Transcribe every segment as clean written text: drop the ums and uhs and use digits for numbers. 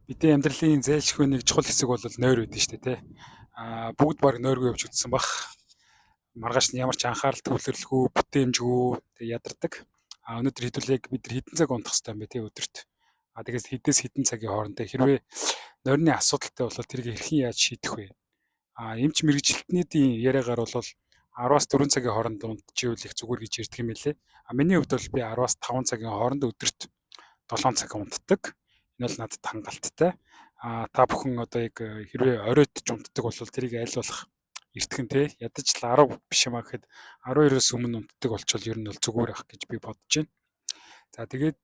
Бидний амьдралын зайлшгүй нэг чухал хэсэг бол нойр байдаг шүү дээ, тий. Бүгд баг нойргүй явж үзсэн бах. Маргааш нь ямар ч анхаарал төвлөрөлгүй, бүтээмжгүй тэг ядардаг. Өнөөдөр хэдүүлээ бид нар хэдэн цаг унтах хэрэгтэй юм бэ тий өдөрт. Тэгээс хэдээс хэдэн цагийн хоорондоо хэрвээ нойрны асуудалтай бол тэрийг хэрхэн яаж шийдэх вэ? Эмч мэрэгжилтнүүдийн яриагаар бол 10-аас 4 цагийн хооронд унтчихвэл их зүгээр гэж ярьдаг юм лээ. Миний хувьд бол би 10-аас 5 цагийн хооронд өдөрт 7 цаг унтдаг. Энэ бол надад хангалттай. Та бүхэн одоо яг хэрвээ оройтч унтдаг бол тэрийг аль болох эртхэн те ядаж л 10 биш юм аа гэхэд 12-оос өмнө унтдаг болчвол ер нь бол зүгээр ах гэж би бодож байна. За тэгээд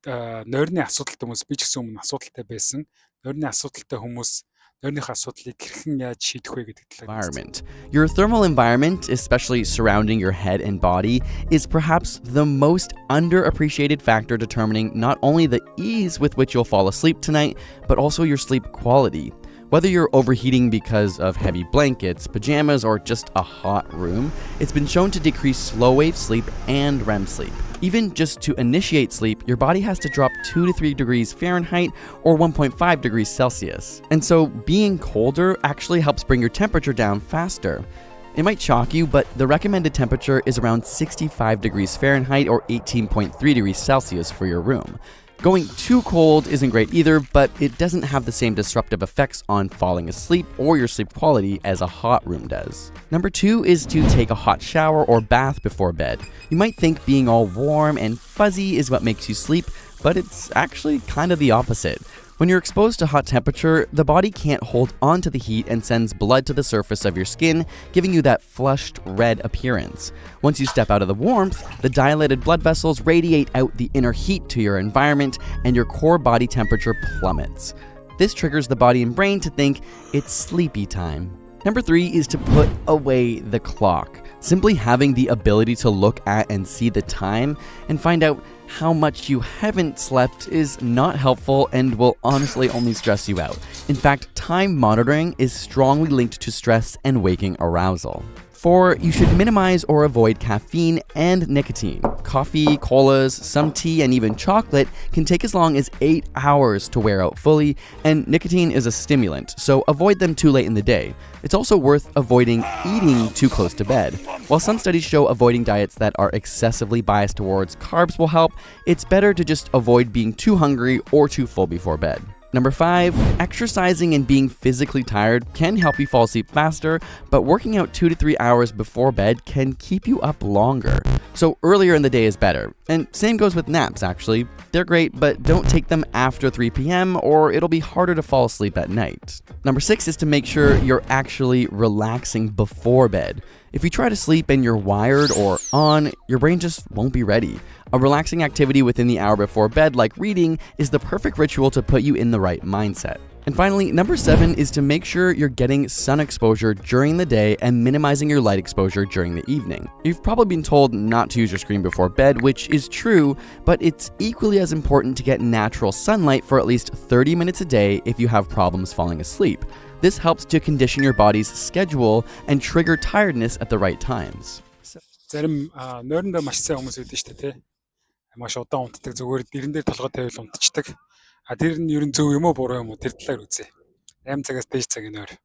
нойрны асуудалтай хүмүүс би ч гэсэн өмнө асуудалтай байсан. Нойрны асуудалтай хүмүүс нойрных асуудлыг хэрхэн яаж шийдэх вэ гэдэг талаар. Environment. Your thermal environment, especially surrounding your head and body, is perhaps the most underappreciated factor determining not only the ease with which you'll fall asleep tonight, but also your sleep quality. Whether you're overheating because of heavy blankets, pajamas, or just a hot room, it's been shown to decrease slow wave sleep and REM sleep. Even just to initiate sleep, your body has to drop 2 to 3 degrees Fahrenheit or 1.5 degrees Celsius. And so being colder actually helps bring your temperature down faster. It might shock you, but the recommended temperature is around 65 degrees Fahrenheit or 18.3 degrees Celsius for your room. Going too cold isn't great either, but it doesn't have the same disruptive effects on falling asleep or your sleep quality as a hot room does. Number 2 is to take a hot shower or bath before bed. You might think being all warm and fuzzy is what makes you sleep, but it's actually kind of the opposite. When you're exposed to hot temperature, the body can't hold on to the heat and sends blood to the surface of your skin, giving you that flushed red appearance. Once you step out of the warmth, the dilated blood vessels radiate out the inner heat to your environment, and your core body temperature plummets. This triggers the body and brain to think it's sleepy time. Number 3 is to put away the clock. Simply having the ability to look at and see the time and find out how much you haven't slept is not helpful and will honestly only stress you out. In fact, time monitoring is strongly linked to stress and waking arousal. 4, you should minimize or avoid caffeine and nicotine. Coffee, colas, some tea, and even chocolate can take as long as 8 hours to wear out fully, and nicotine is a stimulant, so avoid them too late in the day. It's also worth avoiding eating too close to bed. While some studies show avoiding diets that are excessively biased towards carbs will help, it's better to just avoid being too hungry or too full before bed. Number 5, exercising and being physically tired can help you fall asleep faster, but working out 2 to 3 hours before bed can keep you up longer. So earlier in the day is better. And same goes with naps, actually. They're great, but don't take them after 3 p.m. or it'll be harder to fall asleep at night. Number 6 is to make sure you're actually relaxing before bed. If you try to sleep and you're wired or on, your brain just won't be ready. A relaxing activity within the hour before bed, like reading, is the perfect ritual to put you in the right mindset. And finally, number 7 is to make sure you're getting sun exposure during the day and minimizing your light exposure during the evening. You've probably been told not to use your screen before bed, which is true, but it's equally as important to get natural sunlight for at least 30 minutes a day if you have problems falling asleep. This helps to condition your body's schedule and trigger tiredness at the right times. Зарим нойрондоо маш сайн хүмүүс байдаг шүү дээ, тий. Маш удаан унтдаг, зүгээр дэрэн дээр толгой тавил унтчихдаг. Тэр нь ер нь зөв юм уу буруу юм уу тэр талаар үзье. 8 цагаас дээш цагийн нойр.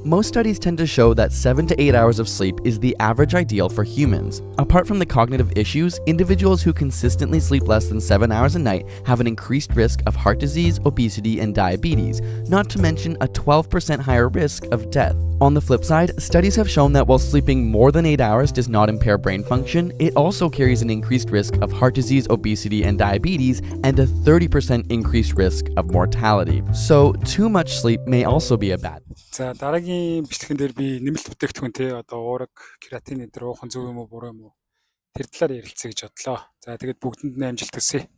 Most studies tend to show that 7 to 8 hours of sleep is the average ideal for humans. Apart from the cognitive issues, individuals who consistently sleep less than 7 hours a night have an increased risk of heart disease, obesity, and diabetes, not to mention a 12% higher risk of death. On the flip side, studies have shown that while sleeping more than 8 hours does not impair brain function, it also carries an increased risk of heart disease, obesity, and diabetes, and a 30% increased risk of mortality. So, too much sleep may also be a bad. За дараагийн бичлэгэн дээр би нэмэлт бүтээгдэхүүн те одоо уураг, креатин эдэр уухан зөв юм уу буруу юм уу тэр талаар ярилцъя гэж бодлоо. За тэгээд бүгдэнд нь амжилт хүсье.